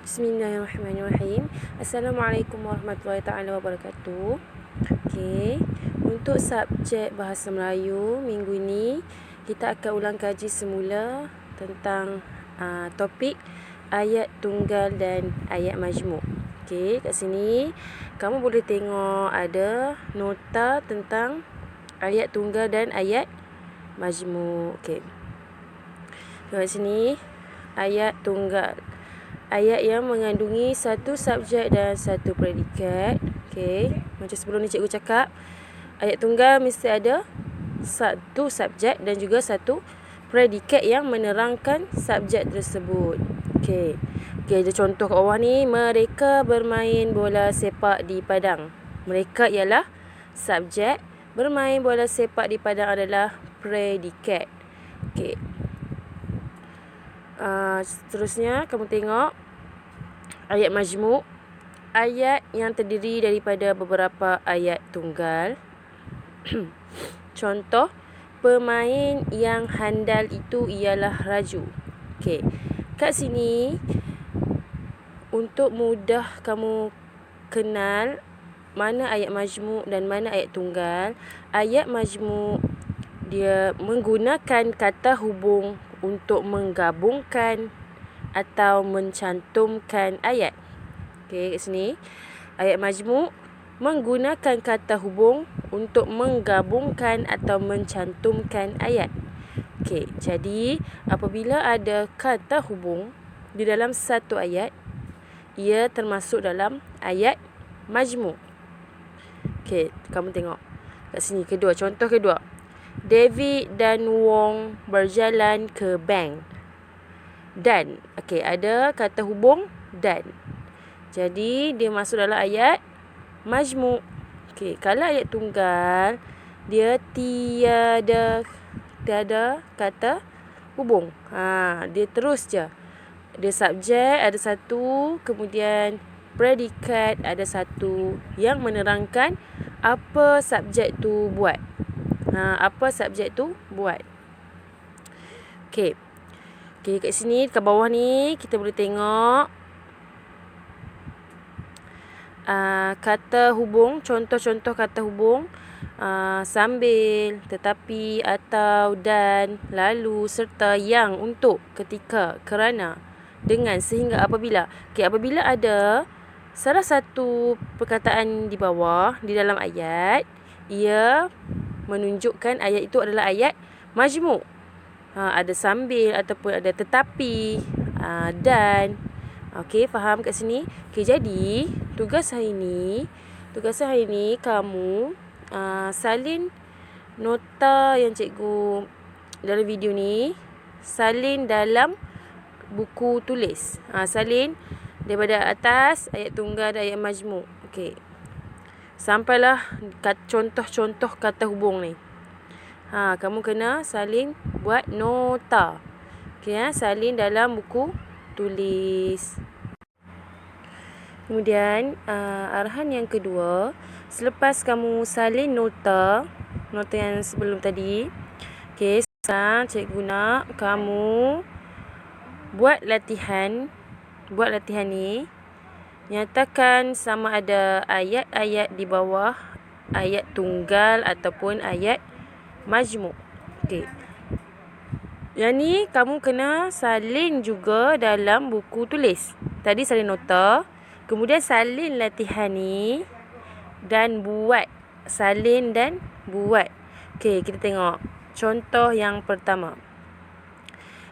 Bismillahirrahmanirrahim. Assalamualaikum warahmatullahi taala wabarakatuh. Okey, untuk subjek bahasa Melayu minggu ini kita akan ulang kaji semula tentang topik ayat tunggal dan ayat majmuk. Okey, kat sini kamu boleh tengok ada nota tentang ayat tunggal dan ayat majmuk. Okey. Kat sini ayat tunggal, ayat yang mengandungi satu subjek dan satu predikat. Okey, macam sebelum ni cikgu cakap, ayat tunggal mesti ada satu subjek dan juga satu predikat yang menerangkan subjek tersebut. Okey. Okey, ada contoh kat bawah ni, mereka bermain bola sepak di padang. Mereka ialah subjek, bermain bola sepak di padang adalah predikat. Okey. Seterusnya kamu tengok ayat majmuk, ayat yang terdiri daripada beberapa ayat tunggal. Contoh, pemain yang handal itu ialah Raju. Okey. Kat sini untuk mudah kamu kenal mana ayat majmuk dan mana ayat tunggal, ayat majmuk dia menggunakan kata hubung untuk menggabungkan atau mencantumkan ayat. Okey, kat sini ayat majmuk menggunakan kata hubung untuk menggabungkan atau mencantumkan ayat. Okey, jadi apabila ada kata hubung di dalam satu ayat, ia termasuk dalam ayat majmuk. Okey, kamu tengok kat sini kedua, contoh kedua. David dan Wong berjalan ke bank. Dan, okey, ada kata hubung dan. Jadi dia masuk dalam ayat majmuk. Okey, kalau ayat tunggal dia tiada kata hubung. Dia terus je. Dia subjek ada satu, kemudian predikat ada satu yang menerangkan apa subjek tu buat. Apa subjek tu buat. Okey. Okey, kat sini kat bawah ni kita boleh tengok kata hubung, contoh-contoh kata hubung, sambil, tetapi, atau, dan, lalu, serta, yang, untuk, ketika, kerana, dengan, sehingga, apabila. Okey, apabila ada salah satu perkataan di bawah di dalam ayat, ia menunjukkan ayat itu adalah ayat majmuk. Ada sambil ataupun ada tetapi, dan. Okey, faham kat sini? Okey, jadi tugas hari ni kamu salin nota yang cikgu dalam video ni, salin dalam buku tulis. Salin daripada atas ayat tunggal dan ayat majmuk. Okey. Sampailah contoh-contoh kata hubung ni. Kamu kena salin buat nota. Okey, salin dalam buku tulis. Kemudian arahan yang kedua, selepas kamu salin nota yang sebelum tadi, okey, sekarang cikgu nak kamu buat latihan ni. Nyatakan sama ada ayat-ayat di bawah ayat tunggal ataupun ayat majmuk. Okey. Yang ni kamu kena salin juga dalam buku tulis. Tadi salin nota, kemudian salin latihan ni dan buat. Salin dan buat. Okey, kita tengok contoh yang pertama.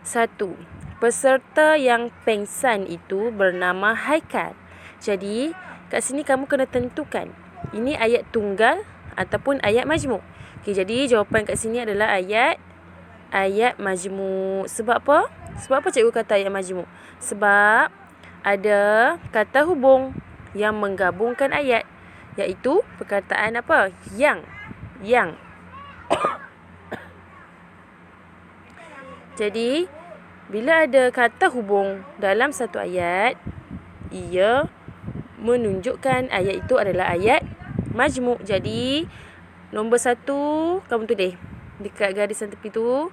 1. Peserta yang pengsan itu bernama Haikal. Jadi, kat sini kamu kena tentukan ini ayat tunggal ataupun ayat majmuk. Okey, jadi jawapan kat sini adalah ayat majmuk. Sebab apa? Sebab apa cikgu kata ayat majmuk? Sebab ada kata hubung yang menggabungkan ayat, iaitu perkataan apa? Yang. Jadi, bila ada kata hubung dalam satu ayat, ia menunjukkan ayat itu adalah ayat majmuk. Jadi, nombor 1 kamu tulis dekat garisan tepi tu,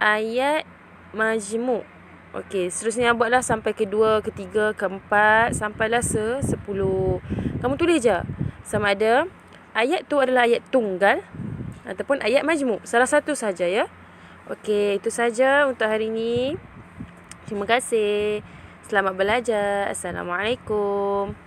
ayat majmuk. Okey, seterusnya buatlah sampai kedua, ketiga, keempat, sampailah 10. Kamu tulis je sama ada ayat tu adalah ayat tunggal ataupun ayat majmuk. Salah satu saja ya. Okey, itu saja untuk hari ini. Terima kasih. Selamat belajar. Assalamualaikum.